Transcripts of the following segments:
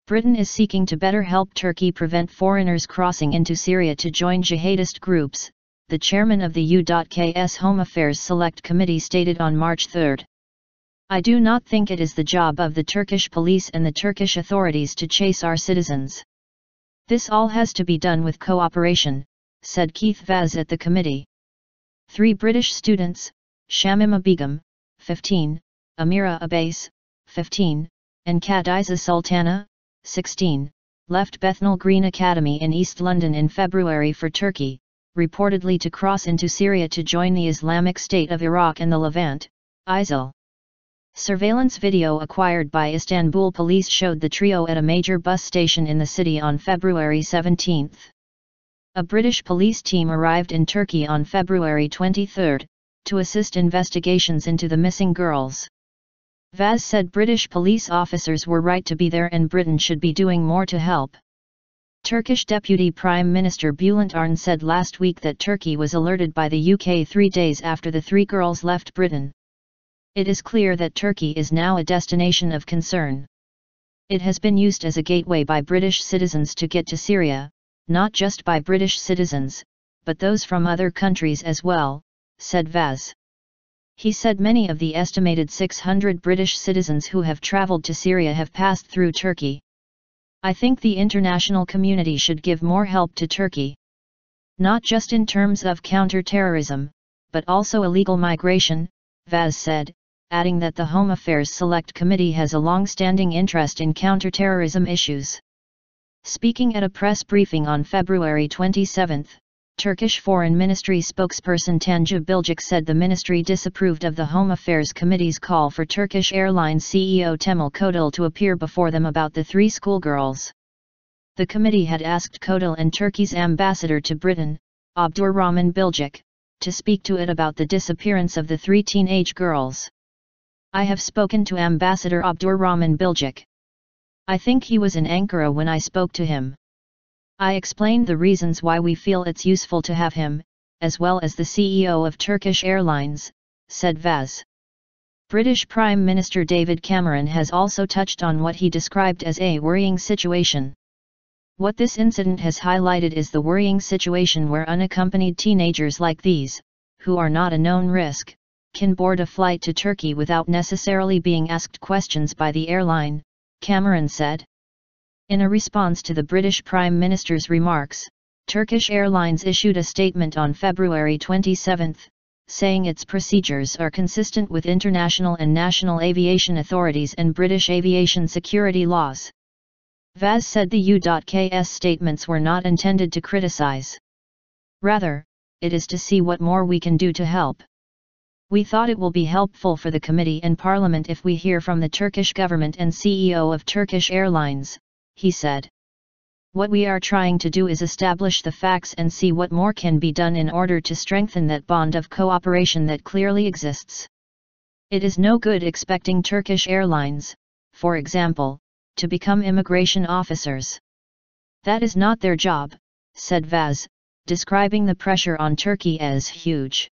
Britain is seeking to better help Turkey prevent foreigners crossing into Syria to join jihadist groups, the chairman of the U.K.'s Home Affairs Select Committee stated on March 3. I do not think it is the job of the Turkish police and the Turkish authorities to chase our citizens. This all has to be done with cooperation, said Keith Vaz at the committee. 3 British students, Shamima Begum, 15, Amira Abase, 15, and Kadiza Sultana, 16, left Bethnal Green Academy in East London in February for Turkey, reportedly to cross into Syria to join the Islamic State of Iraq and the Levant, ISIL. Surveillance video acquired by Istanbul police showed the trio at a major bus station in the city on February 17. A British police team arrived in Turkey on February 23, to assist investigations into the missing girls. Vaz said British police officers were right to be there and Britain should be doing more to help. Turkish Deputy Prime Minister Bülent Arın said last week that Turkey was alerted by the UK 3 days after the 3 girls left Britain. It is clear that Turkey is now a destination of concern. It has been used as a gateway by British citizens to get to Syria, not just by British citizens, but those from other countries as well, said Vaz. He said many of the estimated 600 British citizens who have travelled to Syria have passed through Turkey. I think the international community should give more help to Turkey. Not just in terms of counter-terrorism, but also illegal migration, Vaz said, adding that the Home Affairs Select Committee has a long-standing interest in counter-terrorism issues. Speaking at a press briefing on February 27, Turkish Foreign Ministry spokesperson Tanju Bilgic said the ministry disapproved of the Home Affairs Committee's call for Turkish Airlines CEO Temel Kodil to appear before them about the 3 schoolgirls. The committee had asked Kodil and Turkey's ambassador to Britain, Abdurrahman Bilgic, to speak to it about the disappearance of the 3 teenage girls. I have spoken to Ambassador Abdurrahman Bilgic. I think he was in Ankara when I spoke to him. I explained the reasons why we feel it's useful to have him, as well as the CEO of Turkish Airlines, said Vaz. British Prime Minister David Cameron has also touched on what he described as a worrying situation. What this incident has highlighted is the worrying situation where unaccompanied teenagers like these, who are not a known risk, can board a flight to Turkey without necessarily being asked questions by the airline, Cameron said. In a response to the British Prime Minister's remarks, Turkish Airlines issued a statement on February 27, saying its procedures are consistent with international and national aviation authorities and British aviation security laws. Vaz said the U.K.'s statements were not intended to criticise. Rather, it is to see what more we can do to help. We thought it will be helpful for the committee and Parliament if we hear from the Turkish government and CEO of Turkish Airlines, he said. What we are trying to do is establish the facts and see what more can be done in order to strengthen that bond of cooperation that clearly exists. It is no good expecting Turkish Airlines, for example, to become immigration officers. That is not their job, said Vaz, describing the pressure on Turkey as huge.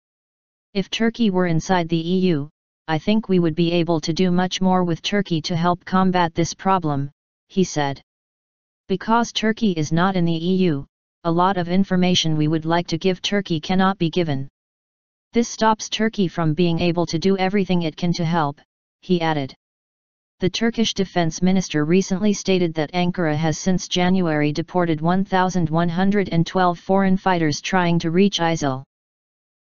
If Turkey were inside the EU, I think we would be able to do much more with Turkey to help combat this problem, he said. Because Turkey is not in the EU, a lot of information we would like to give Turkey cannot be given. This stops Turkey from being able to do everything it can to help, he added. The Turkish Defense Minister recently stated that Ankara has since January deported 1,112 foreign fighters trying to reach ISIL.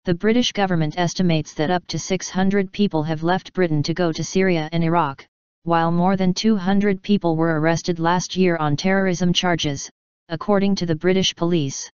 The British government estimates that up to 600 people have left Britain to go to Syria and Iraq, while more than 200 people were arrested last year on terrorism charges, according to the British police.